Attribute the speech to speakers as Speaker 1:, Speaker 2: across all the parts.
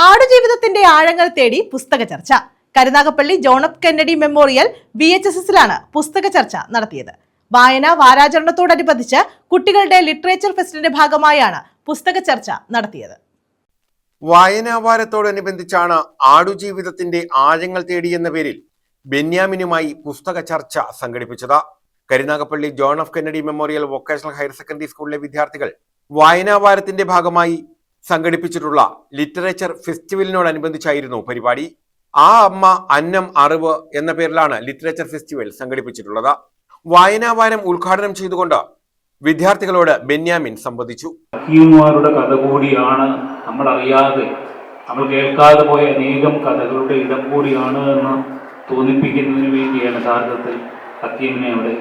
Speaker 1: ആടുജീവിതത്തിന്റെ ആഴങ്ങൾ തേടി പുസ്തക ചർച്ച. Karunagappally John F Kennedy memorial VHSSലാണ് പുസ്തക ചർച്ച നടത്തിയത്. വായന വാരാചരണത്തോടനുബന്ധിച്ച് കുട്ടികളുടെ ലിറ്ററേച്ചർ ഫെസ്റ്റിന്റെ ഭാഗമായാണ് പുസ്തക ചർച്ച നടത്തിയത്.
Speaker 2: വായനാവാരത്തോടനുബന്ധിച്ചാണ് ആടുജീവിതത്തിന്റെ ആഴങ്ങൾ തേടി എന്ന പേരിൽ ബെന്യാമിനുമായി പുസ്തക ചർച്ച സംഘടിപ്പിച്ചത്. Karunagappally John F Kennedy memorial vocational higher secondary സ്കൂളിലെ വിദ്യാർത്ഥികൾ വായനാവാരത്തിന്റെ ഭാഗമായി സംഘടിപ്പിച്ചിട്ടുള്ള ലിറ്ററേച്ചർ ഫെസ്റ്റിവലിനോടനുബന്ധിച്ചായിരുന്നു പരിപാടി. ആ അമ്മ അന്നം അറിവ് എന്ന പേരിലാണ് ലിറ്ററേച്ചർ ഫെസ്റ്റിവൽ സംഘടിപ്പിച്ചിട്ടുള്ളത്. വായനാവാരം ഉദ്ഘാടനം ചെയ്തുകൊണ്ട് വിദ്യാർത്ഥികളോട് ബെന്യാമിൻ സംവദിച്ചു.
Speaker 3: ഹക്കീമുമാരുടെ കഥ കൂടിയാണ്, നമ്മൾ അറിയാതെ നമ്മൾ കേൾക്കാതെ പോയ അനേകം കഥകളുടെ ഇടം കൂടിയാണ് എന്ന് തോന്നിപ്പിക്കുന്നതിന് വേണ്ടിയാണ് യഥാർത്ഥത്തിൽ ഹക്കീമിനെ അവിടെ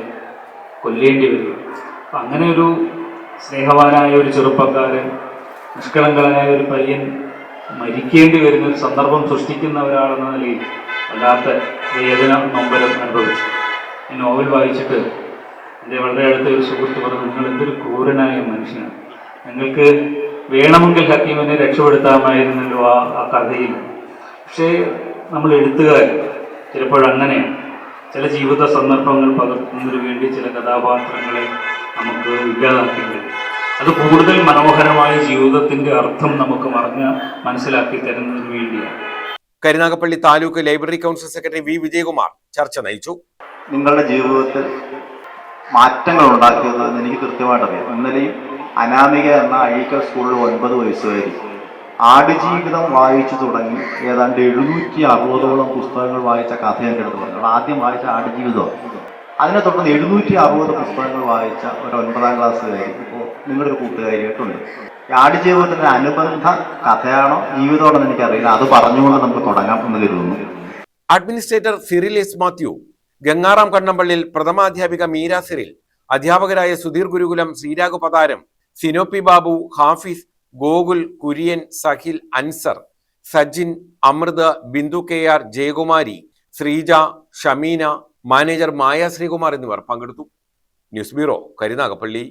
Speaker 3: കൊല്ലേണ്ടി വരിക. അങ്ങനെ ഒരു സ്നേഹവാനായ ഒരു ചെറുപ്പക്കാരൻ, നിഷ്കളങ്കനായ ഒരു പയ്യൻ മരിക്കേണ്ടി വരുന്ന ഒരു സന്ദർഭം സൃഷ്ടിക്കുന്ന ഒരാളെന്ന നിലയിൽ വല്ലാത്ത വേദന നൊമ്പരം അനുഭവിച്ചു. ഈ നോവൽ വായിച്ചിട്ട് എൻ്റെ വളരെ അടുത്ത ഒരു സുഹൃത്ത് പറഞ്ഞു, നിങ്ങൾ എന്തൊരു ക്രൂരനായ മനുഷ്യനാണ്, നിങ്ങൾക്ക് വേണമെങ്കിൽ ഹക്കീമിനെ രക്ഷപ്പെടുത്താമായിരുന്നല്ലോ ആ കഥയിൽ. പക്ഷേ നമ്മൾ എഴുത്തുകാർ ചിലപ്പോഴങ്ങനെയാണ്, ചില ജീവിത സന്ദർഭങ്ങൾ പകർത്തുന്നതിന് വേണ്ടി ചില കഥാപാത്രങ്ങളെ നമുക്ക് ഇല്ലാതാക്കി കഴിയും. അത് കൂടുതൽ മനോഹരമായ ജീവിതത്തിന്റെ അർത്ഥം നമുക്ക് മനസ്സിലാക്കി തരുന്നതിന് വേണ്ടിയാണ്.
Speaker 2: Karunagappally taluk library council secretary V. Vijayakumar ചർച്ച നയിച്ചു.
Speaker 4: നിങ്ങളുടെ ജീവിതത്തിൽ മാറ്റങ്ങൾ ഉണ്ടാക്കിയതെന്ന് എനിക്ക് കൃത്യമായിട്ട് അറിയാം. ഇന്നലെയും അനാമിക എന്ന അഴീക്കൽ സ്കൂളിൽ 9 വയസ്സുകാരി ആടുജീവിതം വായിച്ചു തുടങ്ങി ഏതാണ്ട് 760ഓളം പുസ്തകങ്ങൾ വായിച്ച കഥ എൻ്റെ അടുത്ത് പറഞ്ഞു. ആദ്യം വായിച്ച ആടുജീവിതം, അതിനെ തുടർന്ന് 760 പുസ്തകങ്ങൾ വായിച്ച ഒരു 9ാം ക്ലാസ്സുകാരി ഇപ്പോൾ നിങ്ങളുടെ ഒരു കൂട്ടുകാരിയായിട്ടുണ്ട്. ആടുജീവിതത്തിന്റെ അനുബന്ധ കഥയാണോ ജീവിതമാണോ എന്ന് എനിക്കറിയില്ല. അത് പറഞ്ഞുകൊണ്ട് നമുക്ക് തുടങ്ങാം എന്ന് കരുതുന്നു.
Speaker 2: അഡ്മിനിസ്ട്രേറ്റർ സിറിൽ എസ് മാത്യു, ഗംഗാറാം കണ്ണമ്പള്ളിൽ പ്രഥമാധ്യാപിക മീര സിറിൽ, അധ്യാപകരായ സുധീർ ഗുരുകുലം, ശ്രീരാഘു പതാരം, സിനോപ്പി ബാബു, ഹാഫിസ്, ഗോകുൽ, കുര്യൻ, സഹിൽ, അൻസർ, സജിൻ, അമൃത്, ബിന്ദു KR, ജയകുമാരി, ശ്രീജ, ഷമീന, മാനേജർ മായ ശ്രീകുമാർ എന്നിവർ പങ്കെടുത്തു. News bureau, Karunagappally.